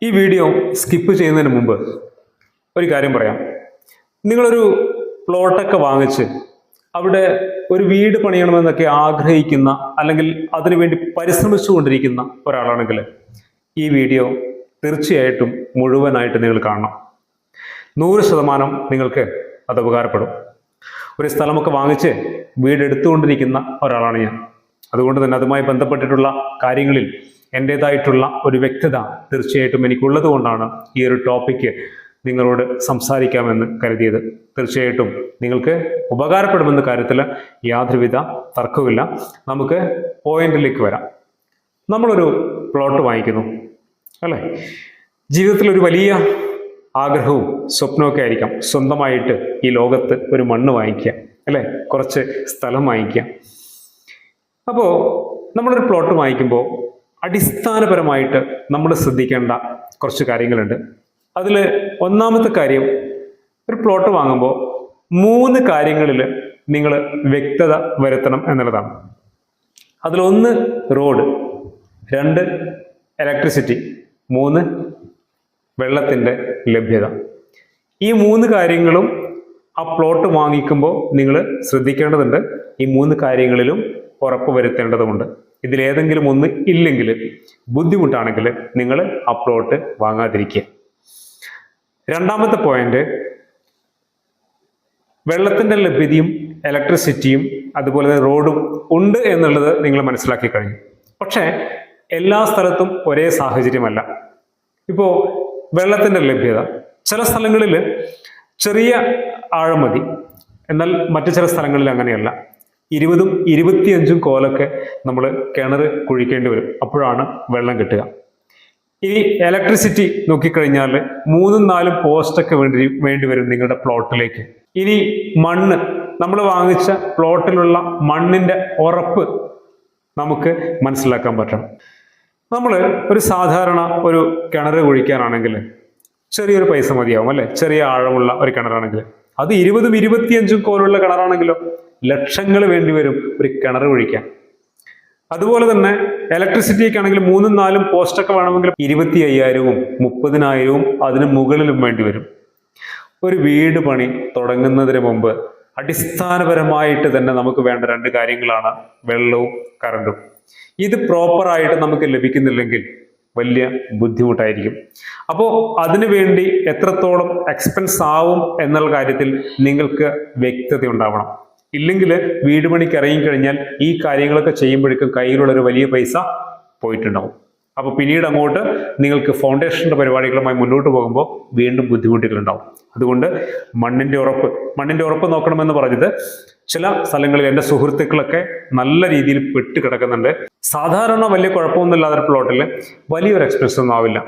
ഈ video skip ചെയ്യുന്നതിന് മുമ്പ് ഒരു കാര്യം പറയാം. നിങ്ങളൊരു പ്ലോട്ടൊക്കെ വാങ്ങിച്ച് അവിടെ ഒരു വീട് പണിയണമെന്നൊക്കെ ആഗ്രഹിക്കുന്ന അല്ലെങ്കിൽ അതിനുവേണ്ടി പരിശ്രമിച്ചുകൊണ്ടിരിക്കുന്ന ഒരാളാണെങ്കിൽ ഈ വീഡിയോ തീർച്ചയായിട്ടും മുഴുവനായിട്ട് നിങ്ങൾ കാണണം. 100% നിങ്ങൾക്ക് അത് ഉപകാരപ്പെടും. ഒരു സ്ഥലമൊക്കെ വാങ്ങിച്ച് വീടെടുത്തുകൊണ്ടിരിക്കുന്ന ഒരാളാണ് ഞാൻ. അതുകൊണ്ട് തന്നെ അതുമായി ബന്ധപ്പെട്ടിട്ടുള്ള കാര്യങ്ങളിൽ എൻ്റേതായിട്ടുള്ള ഒരു വ്യക്തത തീർച്ചയായിട്ടും എനിക്കുള്ളത് കൊണ്ടാണ് ഈ ഒരു ടോപ്പിക്ക് നിങ്ങളോട് സംസാരിക്കാമെന്ന് കരുതിയത്. തീർച്ചയായിട്ടും നിങ്ങൾക്ക് ഉപകാരപ്പെടുമെന്ന കാര്യത്തിൽ യാതൊരുവിധ തർക്കവുമില്ല. നമുക്ക് പോയിന്റിലേക്ക് വരാം. നമ്മളൊരു പ്ലോട്ട് വാങ്ങിക്കുന്നു അല്ലേ? ജീവിതത്തിൽ ഒരു വലിയ ആഗ്രഹവും സ്വപ്നമൊക്കെ ആയിരിക്കാം സ്വന്തമായിട്ട് ഈ ലോകത്ത് ഒരു മണ്ണ് വാങ്ങിക്കുക അല്ലേ, കുറച്ച് സ്ഥലം വാങ്ങിക്കുക. അപ്പോൾ നമ്മളൊരു പ്ലോട്ട് വാങ്ങിക്കുമ്പോൾ അടിസ്ഥാനപരമായിട്ട് നമ്മൾ ശ്രദ്ധിക്കേണ്ട കുറച്ച് കാര്യങ്ങളുണ്ട്. അതിൽ ഒന്നാമത്തെ കാര്യം, ഒരു പ്ലോട്ട് വാങ്ങുമ്പോൾ 3 കാര്യങ്ങളിൽ നിങ്ങൾ വ്യക്തത വരുത്തണം എന്നുള്ളതാണ്. അതിലൊന്ന് റോഡ്, 2 ഇലക്ട്രിസിറ്റി, 3 വെള്ളത്തിൻ്റെ ലഭ്യത. ഈ 3 കാര്യങ്ങളും ആ പ്ലോട്ട് വാങ്ങിക്കുമ്പോൾ നിങ്ങൾ ശ്രദ്ധിക്കേണ്ടതുണ്ട്. ഈ 3 കാര്യങ്ങളിലും ഉറപ്പ് വരുത്തേണ്ടതുണ്ട്. ഇതിലേതെങ്കിലും ഒന്ന് ഇല്ലെങ്കിൽ, ബുദ്ധിമുട്ടാണെങ്കിൽ നിങ്ങൾ ആ പ്ലോട്ട് വാങ്ങാതിരിക്കുക. രണ്ടാമത്തെ പോയിന്റ്, വെള്ളത്തിൻ്റെ ലഭ്യതയും ഇലക്ട്രിസിറ്റിയും അതുപോലെ റോഡും ഉണ്ട് എന്നുള്ളത് നിങ്ങൾ മനസ്സിലാക്കി കഴിഞ്ഞു. പക്ഷേ എല്ലാ സ്ഥലത്തും ഒരേ സാഹചര്യമല്ല. ഇപ്പോൾ വെള്ളത്തിൻ്റെ ലഭ്യത ചില സ്ഥലങ്ങളിൽ ചെറിയ ആഴം മതി, എന്നാൽ മറ്റു ചില സ്ഥലങ്ങളിൽ അങ്ങനെയല്ല. 20ഉം 25ഉം കോലൊക്കെ നമ്മൾ കിണർ കുഴിക്കേണ്ടി വരും, അപ്പോഴാണ് വെള്ളം കിട്ടുക. ഈ ഇലക്ട്രിസിറ്റി നോക്കിക്കഴിഞ്ഞാൽ 3ഉം 4ഉം പോസ്റ്റൊക്കെ വേണ്ടി വരും നിങ്ങളുടെ പ്ലോട്ടിലേക്ക്. ഇനി മണ്ണ്, നമ്മൾ വാങ്ങിച്ച പ്ലോട്ടിലുള്ള മണ്ണിൻ്റെ ഉറപ്പ് നമുക്ക് മനസ്സിലാക്കാൻ പറ്റണം. നമ്മൾ ഒരു സാധാരണ ഒരു കിണർ കുഴിക്കാനാണെങ്കിൽ ചെറിയൊരു പൈസ മതിയാവും അല്ലേ? ചെറിയ ആഴമുള്ള ഒരു കിണറാണെങ്കിൽ. അത് 20ഉം 25ഉം കോലുള്ള കിണറാണെങ്കിലോ ലക്ഷങ്ങൾ വേണ്ടി വരും ഒരു കിണർ കുഴിക്കാൻ. അതുപോലെ തന്നെ ഇലക്ട്രിസിറ്റിക്ക് ആണെങ്കിൽ 3ഉം 4ഉം പോസ്റ്റൊക്കെ വേണമെങ്കിൽ 25,000ഉം 30,000ഉം അതിന് മുകളിലും വേണ്ടി വരും. ഒരു വീട് പണി തുടങ്ങുന്നതിന് മുമ്പ് അടിസ്ഥാനപരമായിട്ട് തന്നെ നമുക്ക് വേണ്ട 2 കാര്യങ്ങളാണ് വെള്ളവും കറണ്ടും. ഇത് പ്രോപ്പറായിട്ട് നമുക്ക് ലഭിക്കുന്നില്ലെങ്കിൽ വലിയ ബുദ്ധിമുട്ടായിരിക്കും. അപ്പോൾ അതിനു വേണ്ടി എത്രത്തോളം എക്സ്പെൻസ് ആവും എന്നുള്ള കാര്യത്തിൽ നിങ്ങൾക്ക് വ്യക്തത ഉണ്ടാവണം. ഇല്ലെങ്കിൽ വീട് പണിക്ക് ഇറങ്ങിക്കഴിഞ്ഞാൽ ഈ കാര്യങ്ങളൊക്കെ ചെയ്യുമ്പോഴേക്കും കയ്യിലുള്ളൊരു വലിയ പൈസ പോയിട്ടുണ്ടാവും. അപ്പോൾ പിന്നീട് അങ്ങോട്ട് നിങ്ങൾക്ക് ഫൗണ്ടേഷൻ്റെ പരിപാടികളുമായി മുന്നോട്ട് പോകുമ്പോൾ വീണ്ടും ബുദ്ധിമുട്ടുകളുണ്ടാവും. അതുകൊണ്ട് മണ്ണിൻ്റെ ഉറപ്പ് നോക്കണമെന്ന് പറഞ്ഞത്, ചില സ്ഥലങ്ങളിൽ എൻ്റെ സുഹൃത്തുക്കളൊക്കെ നല്ല രീതിയിൽ പെട്ട് കിടക്കുന്നുണ്ട്. സാധാരണ വലിയ കുഴപ്പമൊന്നുമില്ലാത്ത ഒരു പ്ലോട്ടിൽ വലിയൊരു എക്സ്പെൻസ് ഒന്നും ആവില്ല.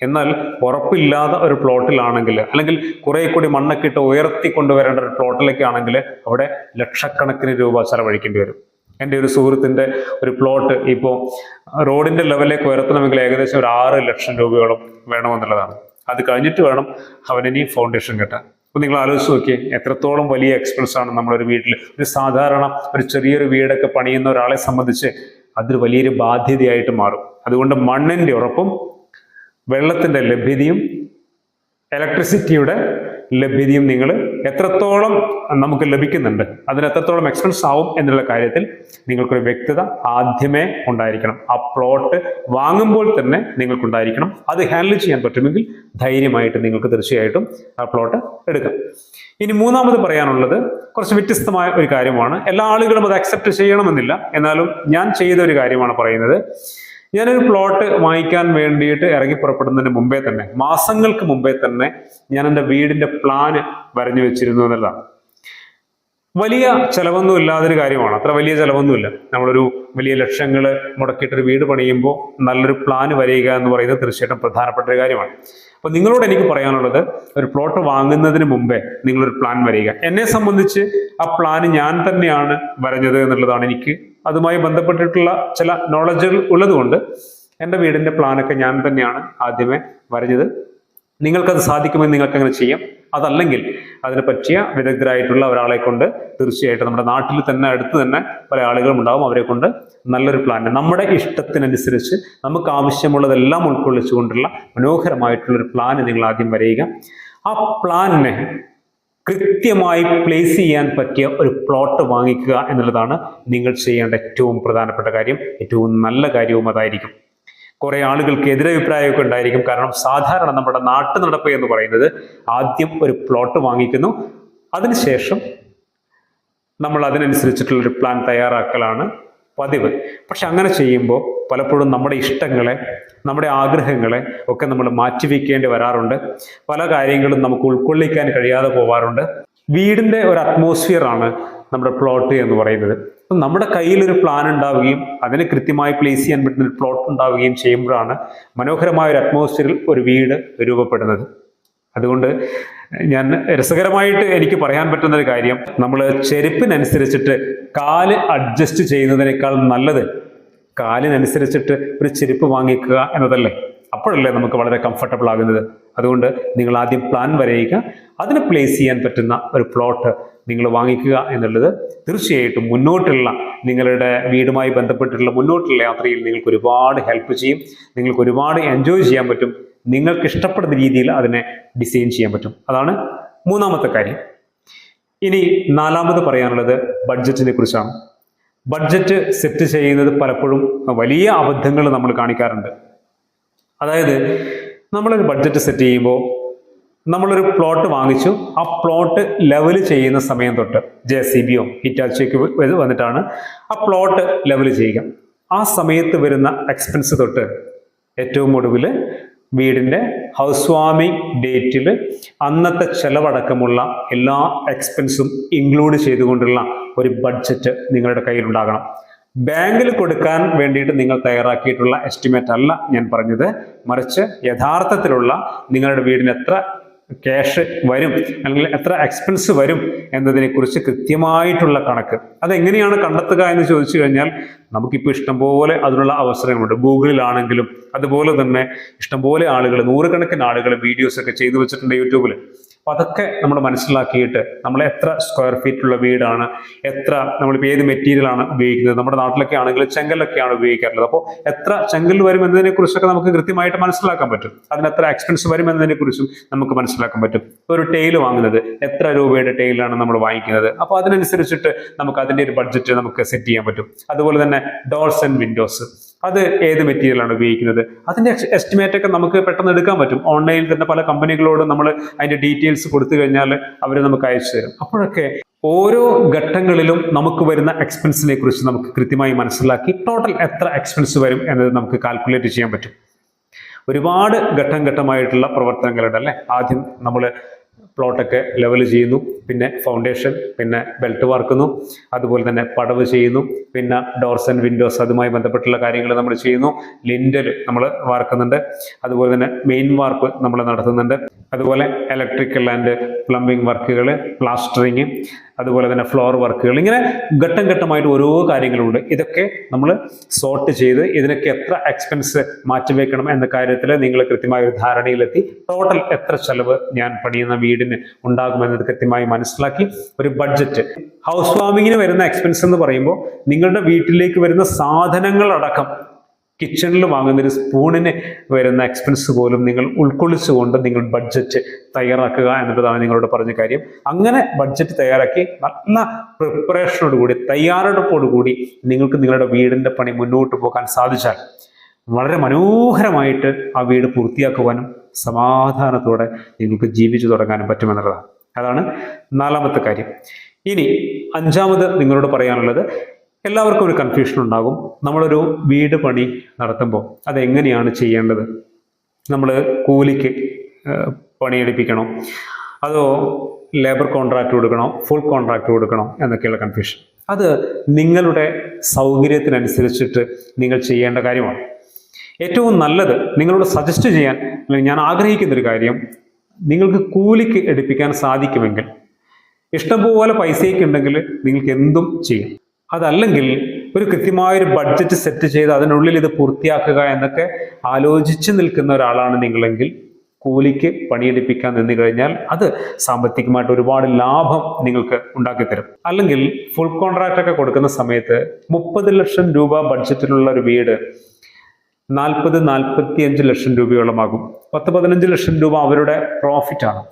എന്നാൽ ഉറപ്പില്ലാത്ത ഒരു പ്ലോട്ടിലാണെങ്കിൽ, അല്ലെങ്കിൽ കുറെ കൂടി മണ്ണൊക്കെ ഇട്ട് ഉയർത്തി കൊണ്ടുവരേണ്ട ഒരു പ്ലോട്ടിലൊക്കെ ആണെങ്കിൽ അവിടെ ലക്ഷക്കണക്കിന് രൂപ ചെലവഴിക്കേണ്ടി വരും. എൻ്റെ ഒരു സുഹൃത്തിൻ്റെ ഒരു പ്ലോട്ട് ഇപ്പോൾ റോഡിൻ്റെ ലെവലിലേക്ക് ഉയർത്തണമെങ്കിൽ ഏകദേശം ഒരു 6 ലക്ഷം രൂപയോളം വേണമെന്നുള്ളതാണ്. അത് കഴിഞ്ഞിട്ട് വേണം അവനിനി ഫൗണ്ടേഷൻ കെട്ടാൻ. അപ്പോൾ നിങ്ങൾ ആലോചിച്ച് നോക്കിയേ, എത്രത്തോളം വലിയ എക്സ്പെൻസ് ആണ് നമ്മളൊരു വീട്ടിൽ, ഒരു സാധാരണ ഒരു ചെറിയൊരു വീടൊക്കെ പണിയുന്ന ഒരാളെ സംബന്ധിച്ച് അതൊരു വലിയൊരു ബാധ്യതയായിട്ട് മാറും. അതുകൊണ്ട് മണ്ണിൻ്റെ ഉറപ്പും വെള്ളത്തിൻ്റെ ലഭ്യതയും ഇലക്ട്രിസിറ്റിയുടെ ലഭ്യതയും നിങ്ങൾ എത്രത്തോളം നമുക്ക് ലഭിക്കുന്നുണ്ട്, അതിന് എത്രത്തോളം എക്സ്പെൻസ് ആവും എന്നുള്ള കാര്യത്തിൽ നിങ്ങൾക്കൊരു വ്യക്തത ആദ്യമേ ഉണ്ടായിരിക്കണം. ആ പ്ലോട്ട് വാങ്ങുമ്പോൾ തന്നെ നിങ്ങൾക്കുണ്ടായിരിക്കണം. അത് ഹാൻഡിൽ ചെയ്യാൻ പറ്റുമെങ്കിൽ ധൈര്യമായിട്ട് നിങ്ങൾക്ക് തീർച്ചയായിട്ടും ആ പ്ലോട്ട് എടുക്കാം. ഇനി മൂന്നാമത് പറയാനുള്ളത് കുറച്ച് വ്യത്യസ്തമായ ഒരു കാര്യമാണ്. എല്ലാ ആളുകളും അത് അക്സെപ്റ്റ് ചെയ്യണമെന്നില്ല, എന്നാലും ഞാൻ ചെയ്ത ഒരു കാര്യമാണ് പറയുന്നത്. ഞാനൊരു പ്ലോട്ട് വാങ്ങിക്കാൻ വേണ്ടിയിട്ട് ഇറങ്ങി പുറപ്പെടുന്നതിന് മുമ്പേ തന്നെ, മാസങ്ങൾക്ക് മുമ്പേ തന്നെ ഞാൻ എൻ്റെ വീടിൻ്റെ പ്ലാന് വരഞ്ഞു വെച്ചിരുന്നു എന്നുള്ളതാണ്. വലിയ ചിലവൊന്നും ഇല്ലാതൊരു കാര്യമാണ്, അത്ര വലിയ ചിലവൊന്നുമില്ല. നമ്മളൊരു വലിയ ലക്ഷങ്ങൾ മുടക്കിയിട്ടൊരു വീട് പണിയുമ്പോൾ നല്ലൊരു പ്ലാൻ വരിക എന്ന് പറയുന്നത് തീർച്ചയായിട്ടും പ്രധാനപ്പെട്ട ഒരു കാര്യമാണ്. അപ്പോൾ നിങ്ങളോട് എനിക്ക് പറയാനുള്ളത്, ഒരു പ്ലോട്ട് വാങ്ങുന്നതിന് മുമ്പേ നിങ്ങളൊരു പ്ലാൻ വരിക. എന്നെ സംബന്ധിച്ച് ആ പ്ലാന് ഞാൻ തന്നെയാണ് വരഞ്ഞത് എന്നുള്ളതാണ്. എനിക്ക് അതുമായി ബന്ധപ്പെട്ടിട്ടുള്ള ചില നോളജുകൾ ഉള്ളതുകൊണ്ട് എൻ്റെ വീടിൻ്റെ പ്ലാനൊക്കെ ഞാൻ തന്നെയാണ് ആദ്യമേ വരഞ്ഞത്. നിങ്ങൾക്കത് സാധിക്കുമെന്ന് നിങ്ങൾക്ക് അങ്ങനെ ചെയ്യാം. അതല്ലെങ്കിൽ അതിനെ പറ്റിയ വിദഗ്ധരായിട്ടുള്ള ഒരാളെ കൊണ്ട് തീർച്ചയായിട്ടും നമ്മുടെ നാട്ടിൽ തന്നെ അടുത്ത് തന്നെ പല ആളുകളും ഉണ്ടാവും. അവരെ കൊണ്ട് നല്ലൊരു പ്ലാൻ നമ്മുടെ ഇഷ്ടത്തിനനുസരിച്ച് നമുക്ക് ആവശ്യമുള്ളതെല്ലാം ഉൾക്കൊള്ളിച്ചുകൊണ്ടുള്ള മനോഹരമായിട്ടുള്ളൊരു പ്ലാൻ നിങ്ങൾ ആദ്യം വരയുക. ആ പ്ലാനിനെ കൃത്യമായി പ്ലേസ് ചെയ്യാൻ പറ്റിയ ഒരു പ്ലോട്ട് വാങ്ങിക്കുക എന്നുള്ളതാണ് നിങ്ങൾ ചെയ്യേണ്ട ഏറ്റവും പ്രധാനപ്പെട്ട കാര്യം. ഏറ്റവും നല്ല കാര്യവും അതായിരിക്കും. കുറെ ആളുകൾക്ക് എതിരഭിപ്രായമൊക്കെ ഉണ്ടായിരിക്കും. കാരണം സാധാരണ നമ്മുടെ നാട്ടു നടപ്പ് എന്ന് പറയുന്നത് ആദ്യം ഒരു പ്ലോട്ട് വാങ്ങിക്കുന്നു, അതിനുശേഷം നമ്മൾ അതിനനുസരിച്ചിട്ടുള്ളൊരു പ്ലാൻ തയ്യാറാക്കലാണ് പതിവ്. പക്ഷെ അങ്ങനെ ചെയ്യുമ്പോൾ പലപ്പോഴും നമ്മുടെ ഇഷ്ടങ്ങളെ, നമ്മുടെ ആഗ്രഹങ്ങളെ ഒക്കെ നമ്മൾ മാറ്റിവെക്കേണ്ടി വരാറുണ്ട്. പല കാര്യങ്ങളും നമുക്ക് ഉൾക്കൊള്ളിക്കാൻ കഴിയാതെ പോവാറുണ്ട്. വീടിൻ്റെ ഒരു അറ്റ്മോസ്ഫിയറാണ് നമ്മുടെ പ്ലോട്ട് എന്ന് പറയുന്നത്. നമ്മുടെ കയ്യിൽ ഒരു പ്ലാൻ ഉണ്ടാവുകയും അതിന് കൃത്യമായി പ്ലേസ് ചെയ്യാൻ പറ്റുന്ന ഒരു പ്ലോട്ട് ഉണ്ടാവുകയും ചെയ്യുമ്പോഴാണ് മനോഹരമായ ഒരു അറ്റ്മോസ്ഫിയറിൽ ഒരു വീട് രൂപപ്പെടുന്നത്. അതുകൊണ്ട് ഞാൻ രസകരമായിട്ട് എനിക്ക് പറയാൻ പറ്റുന്ന ഒരു കാര്യം, നമ്മൾ ചെരുപ്പിനനുസരിച്ചിട്ട് കാല് അഡ്ജസ്റ്റ് ചെയ്യുന്നതിനേക്കാൾ നല്ലത് കാലിനനുസരിച്ചിട്ട് ഒരു ചെരുപ്പ് വാങ്ങിക്കുക എന്നതല്ലേ. അപ്പോഴല്ലേ നമുക്ക് വളരെ കംഫർട്ടബിൾ ആകുന്നത്. അതുകൊണ്ട് നിങ്ങൾ ആദ്യം പ്ലാൻ വരയുക, അതിന് പ്ലേസ് ചെയ്യാൻ പറ്റുന്ന ഒരു പ്ലോട്ട് നിങ്ങൾ വാങ്ങിക്കുക എന്നുള്ളത് തീർച്ചയായിട്ടും മുന്നോട്ടുള്ള നിങ്ങളുടെ വീടുമായി ബന്ധപ്പെട്ടിട്ടുള്ള മുന്നോട്ടുള്ള യാത്രയിൽ നിങ്ങൾക്ക് ഒരുപാട് ഹെൽപ്പ് ചെയ്യും. നിങ്ങൾക്ക് ഒരുപാട് എൻജോയ് ചെയ്യാൻ പറ്റും. നിങ്ങൾക്ക് ഇഷ്ടപ്പെടുന്ന രീതിയിൽ അതിനെ ഡിസൈൻ ചെയ്യാൻ പറ്റും. അതാണ് മൂന്നാമത്തെ കാര്യം. ഇനി നാലാമത് പറയാനുള്ളത് ബഡ്ജറ്റിനെ കുറിച്ചാണ്. ബഡ്ജറ്റ് സെറ്റ് ചെയ്യുന്നത് പലപ്പോഴും വലിയ അബദ്ധങ്ങൾ നമ്മൾ കാണിക്കാറുണ്ട്. അതായത് നമ്മളൊരു ബഡ്ജറ്റ് സെറ്റ് ചെയ്യുമ്പോൾ നമ്മളൊരു പ്ലോട്ട് വാങ്ങിച്ചു, ആ പ്ലോട്ട് ലെവൽ ചെയ്യുന്ന സമയം തൊട്ട് JCBയോ ഹിറ്റാച്ചിയൊക്കെ വന്നിട്ടാണ് ആ പ്ലോട്ട് ലെവൽ ചെയ്യുക. ആ സമയത്ത് വരുന്ന എക്സ്പെൻസ് തൊട്ട് ഏറ്റവും ഒടുവിൽ വീടിൻ്റെ ഹൗസ് വാമിംഗ് ഡേറ്റിൽ അന്നത്തെ ചെലവടക്കമുള്ള എല്ലാ എക്സ്പെൻസും ഇൻക്ലൂഡ് ചെയ്തുകൊണ്ടുള്ള ഒരു ബഡ്ജറ്റ് നിങ്ങളുടെ കയ്യിലുണ്ടാകണം. ബാങ്കിൽ കൊടുക്കാൻ വേണ്ടിയിട്ട് നിങ്ങൾ തയ്യാറാക്കിയിട്ടുള്ള എസ്റ്റിമേറ്റ് അല്ല ഞാൻ പറഞ്ഞത്, മറിച്ച് യഥാർത്ഥത്തിലുള്ള നിങ്ങളുടെ വീടിന് എത്ര ക്യാഷ് വരും അല്ലെങ്കിൽ എത്ര എക്സ്പെൻസ് വരും എന്നതിനെക്കുറിച്ച് കൃത്യമായിട്ടുള്ള കണക്ക്. അതെങ്ങനെയാണ് കണ്ടെത്തുക എന്ന് ചോദിച്ചു കഴിഞ്ഞാൽ നമുക്കിപ്പോൾ ഇഷ്ടംപോലെ അതിനുള്ള അവസരങ്ങളുണ്ട്. ഗൂഗിളിലാണെങ്കിലും അതുപോലെ തന്നെ ഇഷ്ടംപോലെ ആളുകൾ, നൂറുകണക്കിന് ആളുകൾ വീഡിയോസൊക്കെ ചെയ്തു വെച്ചിട്ടുണ്ട് യൂട്യൂബിൽ. അപ്പം അതൊക്കെ നമ്മൾ മനസ്സിലാക്കിയിട്ട് നമ്മൾ എത്ര സ്ക്വയർ ഫീറ്റുള്ള വീടാണ്, എത്ര നമ്മളിപ്പോൾ ഏത് മെറ്റീരിയലാണ് ഉപയോഗിക്കുന്നത്, നമ്മുടെ നാട്ടിലൊക്കെ ആണെങ്കിൽ ചെങ്കല്ലൊക്കെയാണ് ഉപയോഗിക്കാറുള്ളത്. അപ്പോൾ എത്ര ചെങ്കൽ വരും എന്നതിനെക്കുറിച്ചൊക്കെ നമുക്ക് കൃത്യമായിട്ട് മനസ്സിലാക്കാൻ പറ്റും. അതിന് എത്ര എക്സ്പെൻസ് വരും എന്നതിനെക്കുറിച്ചും നമുക്ക് മനസ്സിലാക്കാൻ പറ്റും. ഒരു ടൈല് വാങ്ങുന്നത് എത്ര രൂപയുടെ ടൈലാണ് നമ്മൾ വാങ്ങിക്കുന്നത്, അപ്പോൾ അതിനനുസരിച്ചിട്ട് നമുക്ക് അതിൻ്റെ ഒരു ബഡ്ജറ്റ് നമുക്ക് സെറ്റ് ചെയ്യാൻ പറ്റും. അതുപോലെ തന്നെ ഡോർസ് ആൻഡ് വിൻഡോസ്, അത് ഏത് മെറ്റീരിയലാണ് ഉപയോഗിക്കുന്നത്, അതിൻ്റെ എസ്റ്റിമേറ്റ് ഒക്കെ നമുക്ക് പെട്ടെന്ന് എടുക്കാൻ പറ്റും. ഓൺലൈനിൽ തന്നെ പല കമ്പനികളോട് നമ്മൾ അതിൻ്റെ ഡീറ്റെയിൽസ് കൊടുത്തു കഴിഞ്ഞാൽ അവർ നമുക്ക് അയച്ചു തരും. അപ്പോഴൊക്കെ ഓരോ ഘട്ടങ്ങളിലും നമുക്ക് വരുന്ന എക്സ്പെൻസിനെ കുറിച്ച് നമുക്ക് കൃത്യമായി മനസ്സിലാക്കി ടോട്ടൽ എത്ര എക്സ്പെൻസ് വരും എന്നത് നമുക്ക് കാൽക്കുലേറ്റ് ചെയ്യാൻ പറ്റും. ഒരുപാട് ഘട്ടം ഘട്ടമായിട്ടുള്ള പ്രവർത്തനങ്ങളുണ്ട് അല്ലേ. ആദ്യം നമ്മൾ പ്ലോട്ടൊക്കെ ലെവൽ ചെയ്യുന്നു, പിന്നെ ഫൗണ്ടേഷൻ, പിന്നെ ബെൽറ്റ് വാർക്കുന്നു, അതുപോലെ തന്നെ പടവ് ചെയ്യുന്നു, പിന്നെ ഡോർസ് ആൻഡ് വിൻഡോസ് അതുമായി ബന്ധപ്പെട്ടുള്ള കാര്യങ്ങൾ നമ്മൾ ചെയ്യുന്നു, ലിൻഡൽ നമ്മൾ വാർക്കുന്നുണ്ട്, അതുപോലെ തന്നെ മെയിൻ വാർപ്പ് നമ്മൾ നടത്തുന്നുണ്ട്, അതുപോലെ ഇലക്ട്രിക്കൽ ആൻഡ് പ്ലംബിംഗ് വർക്കുകൾ, പ്ലാസ്റ്ററിങ്, അതുപോലെ തന്നെ ഫ്ലോർ വർക്കുകൾ, ഇങ്ങനെ ഘട്ടം ഘട്ടമായിട്ട് ഓരോ കാര്യങ്ങളുണ്ട്. ഇതൊക്കെ നമ്മൾ സോർട്ട് ചെയ്ത് ഇതിനൊക്കെ എത്ര എക്സ്പെൻസ് മാറ്റിവെക്കണം എന്ന കാര്യത്തിൽ നിങ്ങൾ കൃത്യമായ ഒരു ധാരണയിലെത്തി ടോട്ടൽ എത്ര ചെലവ് ഞാൻ പണിയുന്ന വീടിന് ഉണ്ടാകുമെന്നത് കൃത്യമായി മനസ്സിലാക്കി ഒരു ബഡ്ജറ്റ്. ഹൗസ് വാമിങ്ങിന് വരുന്ന എക്സ്പെൻസ് എന്ന് പറയുമ്പോൾ നിങ്ങളുടെ വീട്ടിലേക്ക് വരുന്ന സാധനങ്ങളടക്കം, കിച്ചണിൽ വാങ്ങുന്ന ഒരു സ്പൂണിന് വരുന്ന എക്സ്പെൻസ് പോലും നിങ്ങൾ ഉൾക്കൊള്ളിച്ചുകൊണ്ട് നിങ്ങൾ ബഡ്ജറ്റ് തയ്യാറാക്കുക എന്നുള്ളതാണ് നിങ്ങളോട് പറഞ്ഞ കാര്യം. അങ്ങനെ ബഡ്ജറ്റ് തയ്യാറാക്കി നല്ല പ്രിപ്പറേഷനോടുകൂടി, തയ്യാറെടുപ്പോടുകൂടി നിങ്ങൾക്ക് നിങ്ങളുടെ വീടിൻ്റെ പണി മുന്നോട്ട് പോകാൻ സാധിച്ചാൽ വളരെ മനോഹരമായിട്ട് ആ വീട് പൂർത്തിയാക്കുവാനും സമാധാനത്തോടെ നിങ്ങൾക്ക് ജീവിച്ചു തുടങ്ങാനും പറ്റുമെന്നുള്ളതാണ്. അതാണ് നാലാമത്തെ കാര്യം. ഇനി അഞ്ചാമത് നിങ്ങളോട് പറയാനുള്ളത്, എല്ലാവർക്കും ഒരു കൺഫ്യൂഷൻ ഉണ്ടാകും. നമ്മളൊരു വീട് പണി നടത്തുമ്പോൾ അതെങ്ങനെയാണ് ചെയ്യേണ്ടത്? നമ്മൾ കൂലിക്ക് പണിയെടുപ്പിക്കണോ, അതോ ലേബർ കോൺട്രാക്ട് കൊടുക്കണോ, ഫുൾ കോൺട്രാക്ട് കൊടുക്കണോ എന്നൊക്കെയുള്ള കൺഫ്യൂഷൻ. അത് നിങ്ങളുടെ സൗകര്യത്തിനനുസരിച്ചിട്ട് നിങ്ങൾ ചെയ്യേണ്ട കാര്യമാണ്. ഏറ്റവും നല്ലത്, നിങ്ങളോട് സജസ്റ്റ് ചെയ്യാൻ അല്ലെങ്കിൽ ഞാൻ ആഗ്രഹിക്കുന്നൊരു കാര്യം, നിങ്ങൾക്ക് കൂലിക്ക് എടുപ്പിക്കാൻ സാധിക്കുമെങ്കിൽ, ഇഷ്ടംപോലെ പൈസയൊക്കെ ഉണ്ടെങ്കിൽ നിങ്ങൾക്ക് എന്തും ചെയ്യാം. അതല്ലെങ്കിൽ ഒരു കൃത്യമായൊരു ബഡ്ജറ്റ് സെറ്റ് ചെയ്ത് അതിനുള്ളിൽ ഇത് പൂർത്തിയാക്കുക എന്നൊക്കെ ആലോചിച്ച് നിൽക്കുന്ന ഒരാളാണ് നിങ്ങളെങ്കിൽ കൂലിക്ക് പണിയെടുപ്പിക്കാൻ നിന്ന് കഴിഞ്ഞാൽ അത് സാമ്പത്തികമായിട്ട് ഒരുപാട് ലാഭം നിങ്ങൾക്ക് ഉണ്ടാക്കിത്തരും. അല്ലെങ്കിൽ ഫുൾ കോൺട്രാക്റ്റ് ഒക്കെ കൊടുക്കുന്ന സമയത്ത് 30 ലക്ഷം രൂപ ബഡ്ജറ്റിലുള്ള ഒരു വീട് 40-45 ലക്ഷം രൂപയോളമാകും. 10-15 ലക്ഷം രൂപ അവരുടെ പ്രോഫിറ്റാണ്.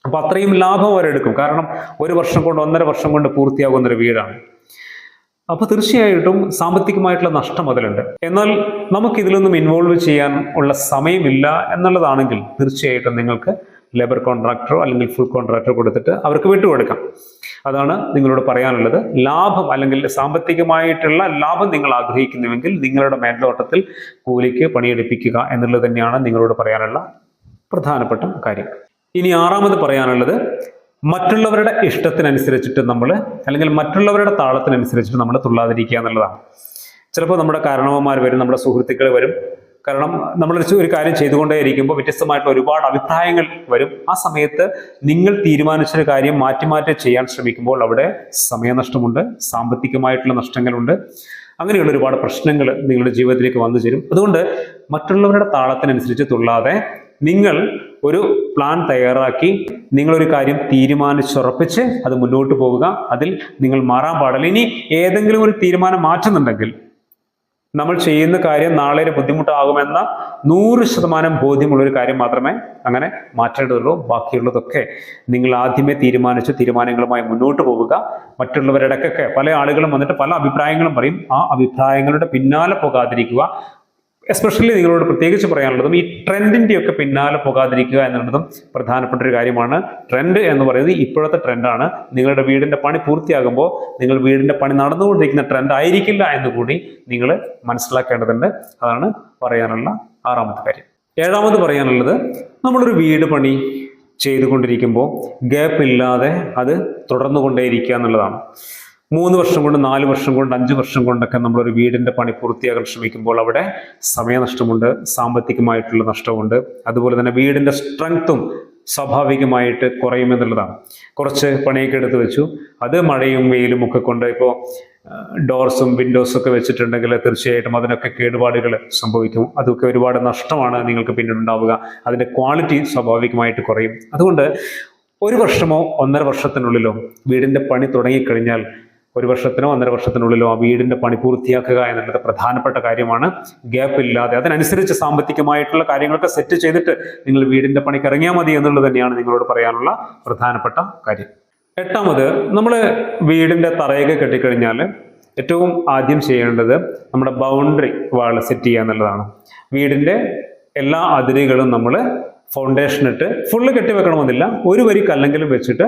അപ്പൊ അത്രയും ലാഭം അവരെടുക്കും. കാരണം 1 വർഷം കൊണ്ട് 1.5 വർഷം കൊണ്ട് പൂർത്തിയാകുന്നൊരു വീടാണ്. അപ്പൊ തീർച്ചയായിട്ടും സാമ്പത്തികമായിട്ടുള്ള നഷ്ടം അതിലുണ്ട്. എന്നാൽ നമുക്ക് ഇതിലൊന്നും ഇൻവോൾവ് ചെയ്യാൻ ഉള്ള സമയമില്ല എന്നുള്ളതാണെങ്കിൽ തീർച്ചയായിട്ടും നിങ്ങൾക്ക് ലേബർ കോൺട്രാക്ടറോ അല്ലെങ്കിൽ ഫുൾ കോൺട്രാക്ടറോ കൊടുത്തിട്ട് അവർക്ക് വിട്ടുകൊടുക്കാം. അതാണ് നിങ്ങളോട് പറയാനുള്ളത്. ലാഭം അല്ലെങ്കിൽ സാമ്പത്തികമായിട്ടുള്ള ലാഭം നിങ്ങൾ ആഗ്രഹിക്കുന്നുവെങ്കിൽ നിങ്ങളുടെ മേൽനോട്ടത്തിൽ കൂലിക്ക് പണിയെടുപ്പിക്കുക എന്നുള്ളത് തന്നെയാണ് നിങ്ങളോട് പറയാനുള്ള പ്രധാനപ്പെട്ട കാര്യം. ഇനി 6ാമത് പറയാനുള്ളത്, മറ്റുള്ളവരുടെ ഇഷ്ടത്തിനനുസരിച്ചിട്ട് നമ്മൾ അല്ലെങ്കിൽ മറ്റുള്ളവരുടെ താളത്തിനനുസരിച്ചിട്ട് നമ്മൾ തുള്ളാതിരിക്കുക എന്നുള്ളതാണ്. ചിലപ്പോൾ നമ്മുടെ കാരണവന്മാർ വരും, നമ്മുടെ സുഹൃത്തുക്കൾ വരും. കാരണം നമ്മൾ ഒരു കാര്യം ചെയ്തുകൊണ്ടേയിരിക്കുമ്പോൾ വ്യത്യസ്തമായിട്ടുള്ള ഒരുപാട് അഭിപ്രായങ്ങൾ വരും. ആ സമയത്ത് നിങ്ങൾ തീരുമാനിച്ചൊരു കാര്യം മാറ്റി ചെയ്യാൻ ശ്രമിക്കുമ്പോൾ അവിടെ സമയനഷ്ടമുണ്ട്, സാമ്പത്തികമായിട്ടുള്ള നഷ്ടങ്ങളുണ്ട്. അങ്ങനെയുള്ള ഒരുപാട് പ്രശ്നങ്ങൾ നിങ്ങളുടെ ജീവിതത്തിലേക്ക് വന്നു ചേരും. അതുകൊണ്ട് മറ്റുള്ളവരുടെ താളത്തിനനുസരിച്ച് തുള്ളാതെ നിങ്ങൾ ഒരു പ്ലാൻ തയ്യാറാക്കി നിങ്ങളൊരു കാര്യം തീരുമാനിച്ചുറപ്പിച്ച് അത് മുന്നോട്ട് പോവുക. അതിൽ നിങ്ങൾ മാറാൻ പാടില്ല. ഇനി ഏതെങ്കിലും ഒരു തീരുമാനം മാറ്റുന്നുണ്ടെങ്കിൽ നമ്മൾ ചെയ്യുന്ന കാര്യം നാളെ ഒരു ബുദ്ധിമുട്ടാകുമെന്ന 100% ബോധ്യമുള്ളൊരു കാര്യം മാത്രമേ അങ്ങനെ മാറ്റേണ്ടതുള്ളൂ. ബാക്കിയുള്ളതൊക്കെ നിങ്ങൾ ആദ്യമേ തീരുമാനിച്ച തീരുമാനങ്ങളുമായി മുന്നോട്ട് പോവുക. മറ്റുള്ളവരുടെ ഇടയ്ക്കൊക്കെ പല ആളുകളും വന്നിട്ട് പല അഭിപ്രായങ്ങളും പറയും. ആ അഭിപ്രായങ്ങളുടെ പിന്നാലെ പോകാതിരിക്കുക. എസ്പെഷ്യലി നിങ്ങളോട് പ്രത്യേകിച്ച് പറയാനുള്ളതും ഈ ട്രെൻഡിൻ്റെയൊക്കെ പിന്നാലെ പോകാതിരിക്കുക എന്നുള്ളതും പ്രധാനപ്പെട്ട ഒരു കാര്യമാണ്. ട്രെൻഡ് എന്ന് പറയുന്നത് ഇപ്പോഴത്തെ ട്രെൻഡാണ്. നിങ്ങളുടെ വീടിൻ്റെ പണി പൂർത്തിയാകുമ്പോൾ നിങ്ങൾ വീടിൻ്റെ പണി നടന്നുകൊണ്ടിരിക്കുന്ന ട്രെൻഡ് ആയിരിക്കില്ല എന്ന് കൂടി നിങ്ങൾ മനസ്സിലാക്കേണ്ടതുണ്ട്. അതാണ് പറയാനുള്ള 6ാമത്തെ കാര്യം. 7ാമത് പറയാനുള്ളത്, നമ്മളൊരു വീട് പണി ചെയ്തുകൊണ്ടിരിക്കുമ്പോൾ ഗ്യാപ്പ് ഇല്ലാതെ അത് തുടർന്നു കൊണ്ടേയിരിക്കുക എന്നുള്ളതാണ്. 3 വർഷം കൊണ്ട് 4 വർഷം കൊണ്ട് 5 വർഷം കൊണ്ടൊക്കെ നമ്മളൊരു വീടിൻ്റെ പണി പൂർത്തിയാക്കാൻ ശ്രമിക്കുമ്പോൾ അവിടെ സമയനഷ്ടമുണ്ട്, സാമ്പത്തികമായിട്ടുള്ള നഷ്ടമുണ്ട്. അതുപോലെ തന്നെ വീടിൻ്റെ സ്ട്രെങ്ത്തും സ്വാഭാവികമായിട്ട് കുറയുമെന്നുള്ളതാണ്. കുറച്ച് പണിയൊക്കെ എടുത്ത് വെച്ചു, അത് മഴയും വെയിലും ഒക്കെ കൊണ്ട് ഇപ്പോൾ ഡോർസും വിൻഡോസും ഒക്കെ വെച്ചിട്ടുണ്ടെങ്കിൽ തീർച്ചയായിട്ടും അതിനൊക്കെ കേടുപാടുകൾ സംഭവിക്കും. അതൊക്കെ ഒരുപാട് നഷ്ടമാണ് നിങ്ങൾക്ക് പിന്നീട് ഉണ്ടാവുക. അതിൻ്റെ ക്വാളിറ്റി സ്വാഭാവികമായിട്ട് കുറയും. അതുകൊണ്ട് 1 വർഷമോ 1.5 വർഷത്തിനുള്ളിലോ വീടിൻ്റെ പണി തുടങ്ങിക്കഴിഞ്ഞാൽ 1 വർഷത്തിനോ 1.5 വർഷത്തിനുള്ളിലോ ആ വീടിൻ്റെ പണി പൂർത്തിയാക്കുക എന്നുള്ളത് പ്രധാനപ്പെട്ട കാര്യമാണ്. ഗ്യാപ്പ് ഇല്ലാതെ അതിനനുസരിച്ച് സാമ്പത്തികമായിട്ടുള്ള കാര്യങ്ങളൊക്കെ സെറ്റ് ചെയ്തിട്ട് നിങ്ങൾ വീടിൻ്റെ പണിക്ക് ഇറങ്ങിയാൽ മതി എന്നുള്ളത് തന്നെയാണ് നിങ്ങളോട് പറയാനുള്ള പ്രധാനപ്പെട്ട കാര്യം. 8ാമത്, നമ്മൾ വീടിൻ്റെ തറയൊക്കെ കെട്ടിക്കഴിഞ്ഞാൽ ഏറ്റവും ആദ്യം ചെയ്യേണ്ടത് നമ്മുടെ ബൗണ്ടറി വാൾ സെറ്റ് ചെയ്യുക എന്നുള്ളതാണ്. വീടിൻ്റെ എല്ലാ അതിരുകളും നമ്മൾ ഫൗണ്ടേഷൻ ഇട്ട് ഫുള്ള് കെട്ടിവെക്കണമെന്നില്ല, ഒരു വരി കല്ലെങ്കിലും വെച്ചിട്ട്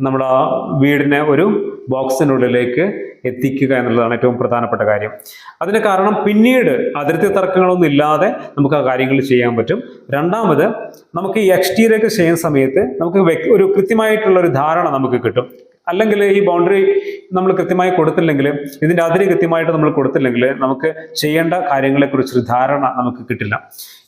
നമ്മുടെ ആ വീടിനെ ഒരു ബോക്സിനുള്ളിലേക്ക് എത്തിക്കുക എന്നുള്ളതാണ് ഏറ്റവും പ്രധാനപ്പെട്ട കാര്യം. അതിന് കാരണം പിന്നീട് അതിർത്തി തർക്കങ്ങളൊന്നും ഇല്ലാതെ നമുക്ക് ആ കാര്യങ്ങൾ ചെയ്യാൻ പറ്റും. 2ാമത്, നമുക്ക് ഈ എക്സ്റ്റീരിയർ ചെയ്യുന്ന സമയത്ത് നമുക്ക് ഒരു കൃത്യമായിട്ടുള്ള ഒരു ധാരണ നമുക്ക് കിട്ടും. അല്ലെങ്കിൽ ഈ ബൗണ്ടറി നമ്മൾ കൃത്യമായി കൊടുത്തില്ലെങ്കിൽ, ഇതിൻ്റെ അതിര് കൃത്യമായിട്ട് നമ്മൾ കൊടുത്തില്ലെങ്കിൽ നമുക്ക് ചെയ്യേണ്ട കാര്യങ്ങളെക്കുറിച്ചൊരു ധാരണ നമുക്ക് കിട്ടില്ല.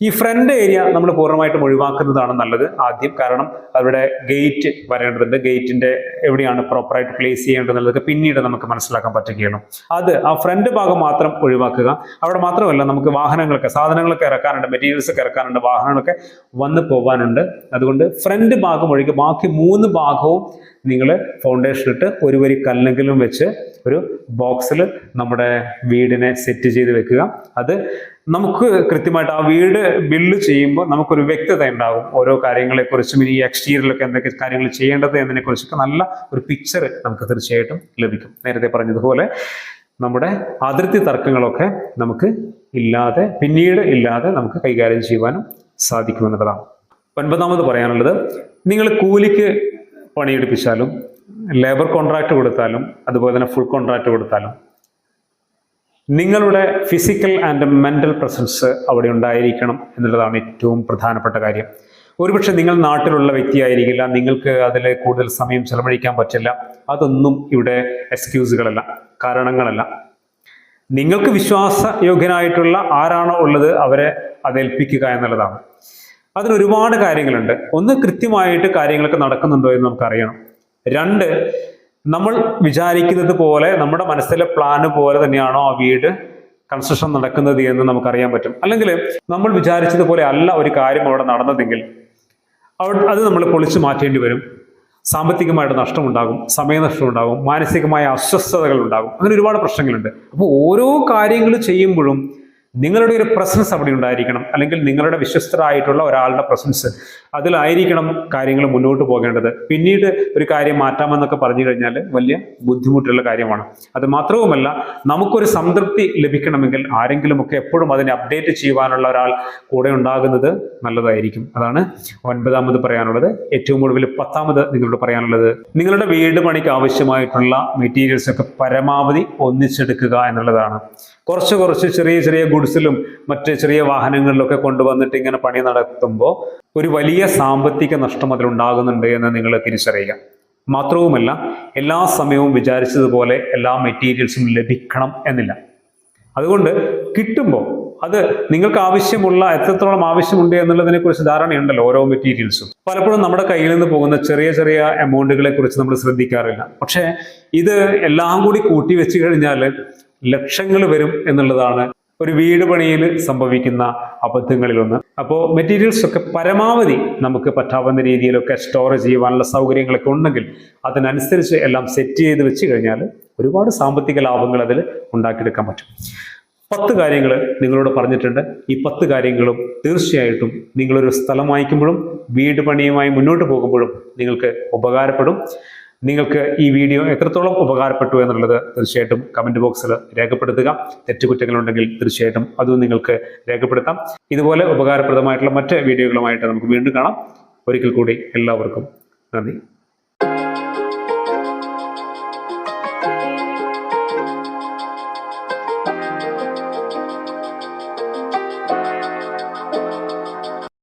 ഈ ഫ്രണ്ട് ഏരിയ നമ്മൾ പൂർണ്ണമായിട്ടും ഒഴിവാക്കുന്നതാണ് നല്ലത് ആദ്യം. കാരണം അവിടെ ഗേറ്റ് വരേണ്ടതുണ്ട്. ഗേറ്റിൻ്റെ എവിടെയാണ് പ്രോപ്പറായിട്ട് പ്ലേസ് ചെയ്യേണ്ടതെന്നുള്ളതൊക്കെ പിന്നീട് നമുക്ക് മനസ്സിലാക്കാൻ പറ്റുകയാണ്. ആ ഫ്രണ്ട് ഭാഗം മാത്രം ഒഴിവാക്കുക. അവിടെ മാത്രമല്ല, നമുക്ക് വാഹനങ്ങളൊക്കെ സാധനങ്ങളൊക്കെ ഇറക്കാനുണ്ട്, മെറ്റീരിയൽസ് ഒക്കെ ഇറക്കാനുണ്ട്, വാഹനങ്ങളൊക്കെ വന്ന് പോകാനുണ്ട്. അതുകൊണ്ട് ഫ്രണ്ട് ഭാഗം ഒഴികെ ബാക്കി 3 ഭാഗവും നിങ്ങൾ ഫൗണ്ടേഷൻ ഇട്ട് ഒരു വരി കല്ലെങ്കിലും വെച്ച് ഒരു ബോക്സിൽ നമ്മുടെ വീടിനെ സെറ്റ് ചെയ്ത് വെക്കുക. അത് നമുക്ക് കൃത്യമായിട്ട് ആ വീട് ബിൽഡ് ചെയ്യുമ്പോൾ നമുക്കൊരു വ്യക്തത ഉണ്ടാകും. ഓരോ കാര്യങ്ങളെക്കുറിച്ചും ഈ എക്സ്റ്റീരിയറിലൊക്കെ എന്തൊക്കെ കാര്യങ്ങൾ ചെയ്യേണ്ടത് എന്നതിനെക്കുറിച്ചൊക്കെ നല്ല ഒരു പിക്ചർ നമുക്ക് തീർച്ചയായിട്ടും ലഭിക്കും. നേരത്തെ പറഞ്ഞതുപോലെ നമ്മുടെ അതിർത്തി തർക്കങ്ങളൊക്കെ നമുക്ക് പിന്നീട് ഇല്ലാതെ നമുക്ക് കൈകാര്യം ചെയ്യുവാനും സാധിക്കുമെന്നുള്ളതാണ്. 9ാമത് പറയാനുള്ളത്, നിങ്ങൾ കൂലിക്ക് പണിയെടുപ്പിച്ചാലും ലേബർ കോൺട്രാക്ട് കൊടുത്താലും അതുപോലെ തന്നെ ഫുൾ കോൺട്രാക്ട് കൊടുത്താലും നിങ്ങളുടെ ഫിസിക്കൽ ആൻഡ് മെൻ്റൽ പ്രസൻസ് അവിടെ ഉണ്ടായിരിക്കണം എന്നുള്ളതാണ് ഏറ്റവും പ്രധാനപ്പെട്ട കാര്യം. ഒരുപക്ഷെ നിങ്ങൾ നാട്ടിലുള്ള വ്യക്തിയായിരിക്കില്ല, നിങ്ങൾക്ക് അതിൽ കൂടുതൽ സമയം ചെലവഴിക്കാൻ പറ്റില്ല. അതൊന്നും ഇവിടെ എക്സ്ക്യൂസുകളല്ല, കാരണങ്ങളല്ല. നിങ്ങൾക്ക് വിശ്വാസയോഗ്യനായിട്ടുള്ള ആരാണോ ഉള്ളത് അവരെ അതേൽപ്പിക്കുക എന്നുള്ളതാണ്. അതിനൊരുപാട് കാര്യങ്ങളുണ്ട്. ഒന്ന്, കൃത്യമായിട്ട് കാര്യങ്ങളൊക്കെ നടക്കുന്നുണ്ടോ എന്ന് നമുക്കറിയണം. 2, നമ്മൾ വിചാരിക്കുന്നത് പോലെ നമ്മുടെ മനസ്സിലെ പ്ലാന് പോലെ തന്നെയാണോ ആ വീട് കൺസ്ട്രക്ഷൻ നടക്കുന്നത് എന്ന് നമുക്കറിയാൻ പറ്റും. അല്ലെങ്കിൽ നമ്മൾ വിചാരിച്ചതുപോലെ അല്ല ഒരു കാര്യം അവിടെ നടന്നതെങ്കിൽ അത് നമ്മൾ പൊളിച്ചു മാറ്റേണ്ടി വരും. സാമ്പത്തികമായിട്ട് നഷ്ടമുണ്ടാകും, സമയനഷ്ടമുണ്ടാകും, മാനസികമായ അസ്വസ്ഥതകൾ ഉണ്ടാകും. അങ്ങനെ ഒരുപാട് പ്രശ്നങ്ങളുണ്ട്. അപ്പോൾ ഓരോ കാര്യങ്ങൾ ചെയ്യുമ്പോഴും നിങ്ങളുടെ ഒരു പ്രസൻസ് അവിടെ ഉണ്ടായിരിക്കണം, അല്ലെങ്കിൽ നിങ്ങളുടെ വിശ്വസ്തരായിട്ടുള്ള ഒരാളുടെ പ്രസൻസ് അതിലായിരിക്കണം കാര്യങ്ങൾ മുന്നോട്ട് പോകേണ്ടത്. പിന്നീട് ഒരു കാര്യം മാറ്റാമെന്നൊക്കെ പറഞ്ഞു കഴിഞ്ഞാൽ വലിയ ബുദ്ധിമുട്ടുള്ള കാര്യമാണ്. അത് മാത്രവുമല്ല, നമുക്കൊരു സംതൃപ്തി ലഭിക്കണമെങ്കിൽ ആരെങ്കിലുമൊക്കെ എപ്പോഴും അതിനെ അപ്ഡേറ്റ് ചെയ്യുവാനുള്ള ഒരാൾ കൂടെ ഉണ്ടാകുന്നത് നല്ലതായിരിക്കും. അതാണ് 9ാമത് പറയാനുള്ളത്. ഏറ്റവും ഒടുവിൽ 10ാമത് നിങ്ങളോട് പറയാനുള്ളത്, നിങ്ങളുടെ വീട് പണിക്ക് ആവശ്യമായിട്ടുള്ള മെറ്റീരിയൽസ് ഒക്കെ പരമാവധി ഒന്നിച്ചെടുക്കുക എന്നുള്ളതാണ്. കുറച്ച് ചെറിയ ഗുഡ്സിലും മറ്റ് ചെറിയ വാഹനങ്ങളിലൊക്കെ കൊണ്ടുവന്നിട്ട് ഇങ്ങനെ പണി നടത്തുമ്പോൾ ഒരു വലിയ സാമ്പത്തിക നഷ്ടം അതിലുണ്ടാകുന്നുണ്ട് എന്ന് നിങ്ങൾ തിരിച്ചറിയുക. മാത്രവുമല്ല, എല്ലാ സമയവും വിചാരിച്ചതുപോലെ എല്ലാ മെറ്റീരിയൽസും ലഭിക്കണം എന്നില്ല. അതുകൊണ്ട് കിട്ടുമ്പോൾ അത് നിങ്ങൾക്ക് ആവശ്യമുള്ള എത്രത്തോളം ആവശ്യമുണ്ട് എന്നുള്ളതിനെ കുറിച്ച് ധാരണയുണ്ടല്ലോ ഓരോ മെറ്റീരിയൽസും. പലപ്പോഴും നമ്മുടെ കയ്യിൽ നിന്ന് പോകുന്ന ചെറിയ എമൗണ്ടുകളെ കുറിച്ച് നമ്മൾ ശ്രദ്ധിക്കാറില്ല. പക്ഷേ ഇത് എല്ലാം കൂടി കൂട്ടി വെച്ച് കഴിഞ്ഞാൽ ലക്ഷങ്ങൾ വരും എന്നുള്ളതാണ് ഒരു വീട് പണിയിൽ സംഭവിക്കുന്ന അബദ്ധങ്ങളിലൊന്ന്. അപ്പോൾ മെറ്റീരിയൽസ് ഒക്കെ പരമാവധി നമുക്ക് പറ്റാവുന്ന രീതിയിലൊക്കെ സ്റ്റോർ ചെയ്യുവാനുള്ള സൗകര്യങ്ങളൊക്കെ ഉണ്ടെങ്കിൽ അതിനനുസരിച്ച് എല്ലാം സെറ്റ് ചെയ്ത് വെച്ച് കഴിഞ്ഞാൽ ഒരുപാട് സാമ്പത്തിക ലാഭങ്ങൾ അതിൽ ഉണ്ടാക്കിയെടുക്കാൻ പറ്റും. 10 കാര്യങ്ങൾ നിങ്ങളോട് പറഞ്ഞിട്ടുണ്ട്. ഈ 10 കാര്യങ്ങളും തീർച്ചയായിട്ടും നിങ്ങളൊരു സ്ഥലം വാങ്ങിക്കുമ്പോഴും വീട് പണിയുമായി മുന്നോട്ട് പോകുമ്പോഴും നിങ്ങൾക്ക് ഉപകാരപ്പെടും. നിങ്ങൾക്ക് ഈ വീഡിയോ എത്രത്തോളം ഉപകാരപ്പെട്ടു എന്നുള്ളത് തീർച്ചയായിട്ടും കമൻറ്റ് ബോക്സിൽ രേഖപ്പെടുത്തുക. തെറ്റുകുറ്റങ്ങളുണ്ടെങ്കിൽ തീർച്ചയായിട്ടും അതും നിങ്ങൾക്ക് രേഖപ്പെടുത്താം. ഇതുപോലെ ഉപകാരപ്രദമായിട്ടുള്ള മറ്റ് വീഡിയോകളുമായിട്ട് നമുക്ക് വീണ്ടും കാണാം. ഒരിക്കൽ കൂടി എല്ലാവർക്കും നന്ദി.